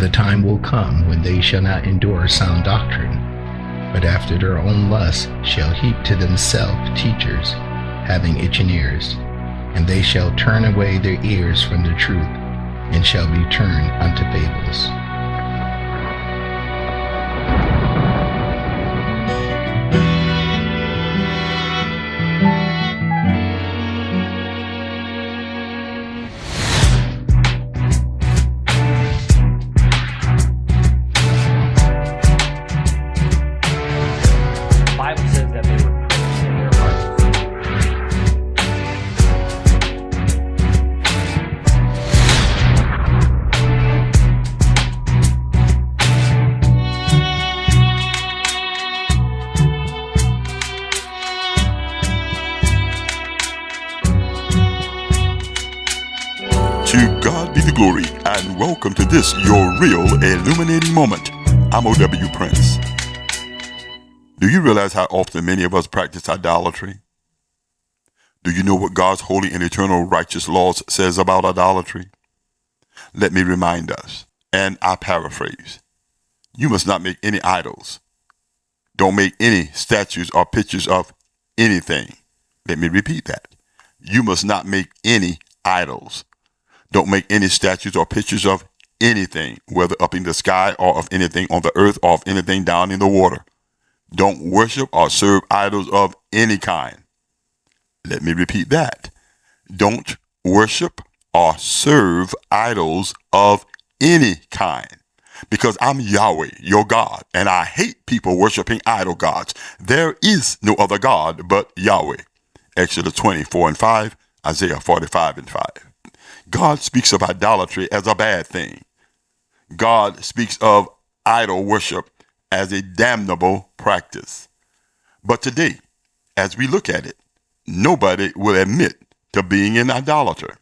the time will come when they shall not endure sound doctrine, but after their own lusts shall heap to themselves teachers, having itching ears. And they shall turn away their ears from the truth, and shall be turned unto fables. Glory and welcome to this your real illuminating moment. I'm O.W. Prince. Do you realize how often many of us practice idolatry? Do you know what God's holy and eternal righteous laws says about idolatry? Let me remind us, and I paraphrase. You must not make any idols. Don't make any statues or pictures of anything. Let me repeat that. You must not make any idols. Don't make any statues or pictures of anything, whether up in the sky or of anything on the earth or of anything down in the water. Don't worship or serve idols of any kind. Let me repeat that. Don't worship or serve idols of any kind. Because I'm Yahweh, your God, and I hate people worshiping idol gods. There is no other God but Yahweh. Exodus 24:5, Isaiah 45:5. God speaks of idolatry as a bad thing. God speaks of idol worship as a damnable practice. But today, as we look at it, nobody will admit to being an idolater.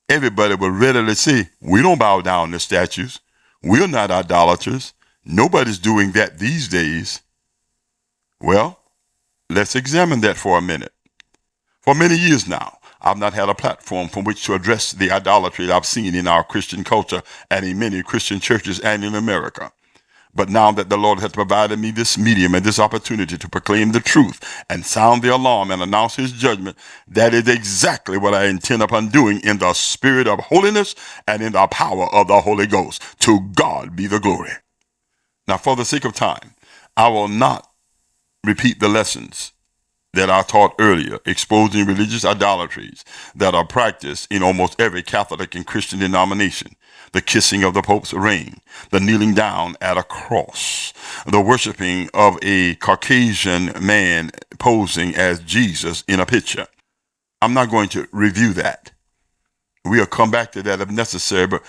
Everybody will readily say, we don't bow down to statues. We're not idolaters. Nobody's doing that these days. Well, let's examine that for a minute. For many years now, I've not had a platform from which to address the idolatry that I've seen in our Christian culture and in many Christian churches and in America. But now that the Lord has provided me this medium and this opportunity to proclaim the truth and sound the alarm and announce his judgment, that is exactly what I intend upon doing in the spirit of holiness and in the power of the Holy Ghost. To God be the glory. Now, for the sake of time, I will not repeat the lessons that I taught earlier, exposing religious idolatries that are practiced in almost every Catholic and Christian denomination. The kissing of the Pope's ring, the kneeling down at a cross, the worshiping of a Caucasian man posing as Jesus in a picture. I'm not going to review that. We'll come back to that if necessary, but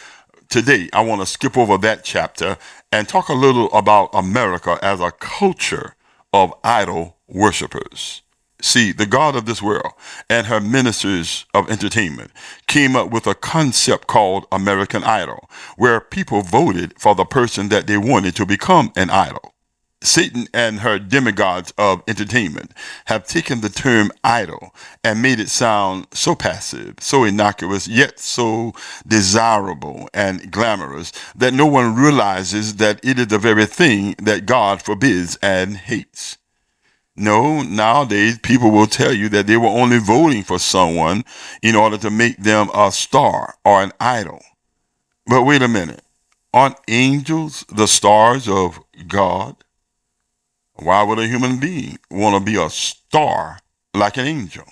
today I want to skip over that chapter and talk a little about America as a culture of idol worshipers. See, the God of this world and her ministers of entertainment came up with a concept called American Idol, where people voted for the person that they wanted to become an idol. Satan and her demigods of entertainment have taken the term idol and made it sound so passive, so innocuous, yet so desirable and glamorous that no one realizes that it is the very thing that God forbids and hates. No, nowadays people will tell you that they were only voting for someone in order to make them a star or an idol. But wait a minute. Aren't angels the stars of God? Why would a human being want to be a star like an angel?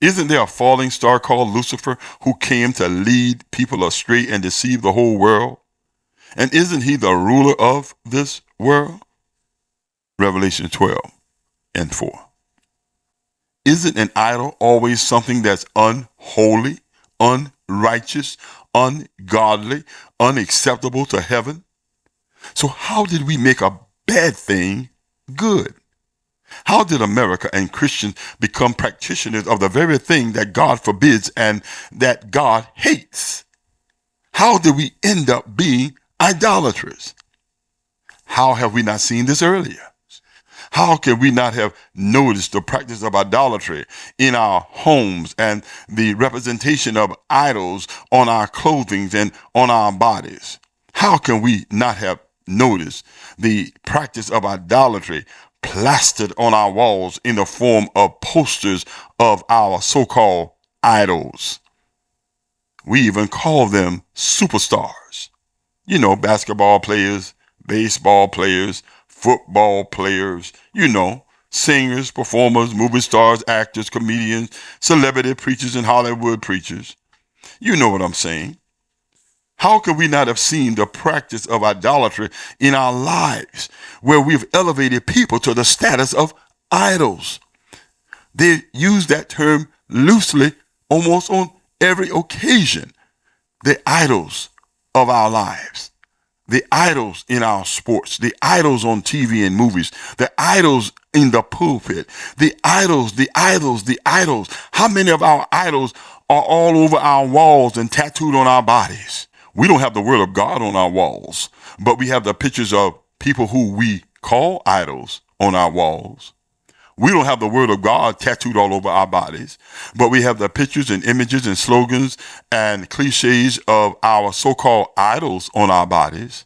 Isn't there a falling star called Lucifer who came to lead people astray and deceive the whole world? And isn't he the ruler of this world? Revelation 12:4. Isn't an idol always something that's unholy, unrighteous, ungodly, unacceptable to heaven? So how did we make a bad thing good? How did America and Christians become practitioners of the very thing that God forbids and that God hates? How did we end up being idolaters? How have we not seen this earlier? How can we not have noticed the practice of idolatry in our homes and the representation of idols on our clothing and on our bodies? How can we not have noticed the practice of idolatry plastered on our walls in the form of posters of our so-called idols? We even call them superstars. You know, basketball players, baseball players, football players, singers, performers, movie stars, actors, comedians, celebrity preachers, and Hollywood preachers. You know what I'm saying. How could we not have seen the practice of idolatry in our lives, where we've elevated people to the status of idols? They use that term loosely almost on every occasion. The idols of our lives. The idols in our sports, the idols on TV and movies, the idols in the pulpit, the idols, the idols, the idols. How many of our idols are all over our walls and tattooed on our bodies? We don't have the word of God on our walls, but we have the pictures of people who we call idols on our walls. We don't have the word of God tattooed all over our bodies, but we have the pictures and images and slogans and cliches of our so-called idols on our bodies.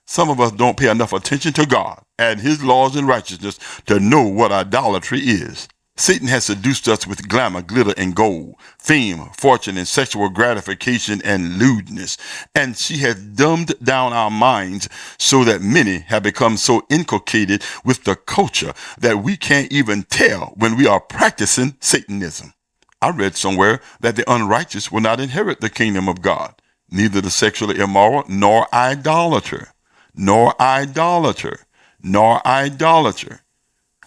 Some of us don't pay enough attention to God and his laws and righteousness to know what idolatry is. Satan has seduced us with glamour, glitter, and gold, fame, fortune, and sexual gratification and lewdness. And she has dumbed down our minds so that many have become so inculcated with the culture that we can't even tell when we are practicing Satanism. I read somewhere that the unrighteous will not inherit the kingdom of God, neither the sexually immoral, nor idolater, nor idolater, nor idolater.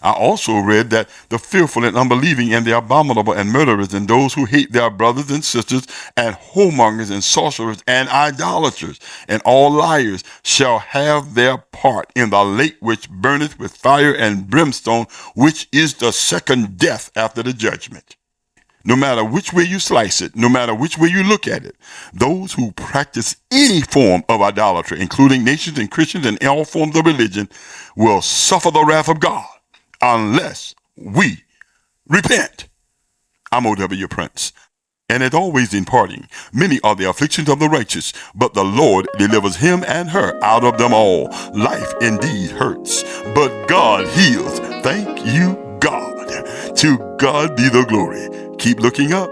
I also read that the fearful and unbelieving and the abominable and murderers and those who hate their brothers and sisters and whoremongers and sorcerers and idolaters and all liars shall have their part in the lake which burneth with fire and brimstone, which is the second death after the judgment. No matter which way you slice it, no matter which way you look at it, those who practice any form of idolatry, including nations and Christians and all forms of religion, will suffer the wrath of God unless we repent. I'm O.W. Prince. And as always in parting, many are the afflictions of the righteous, but the Lord delivers him and her out of them all. Life indeed hurts, but God heals. Thank you, God. To God be the glory. Keep looking up.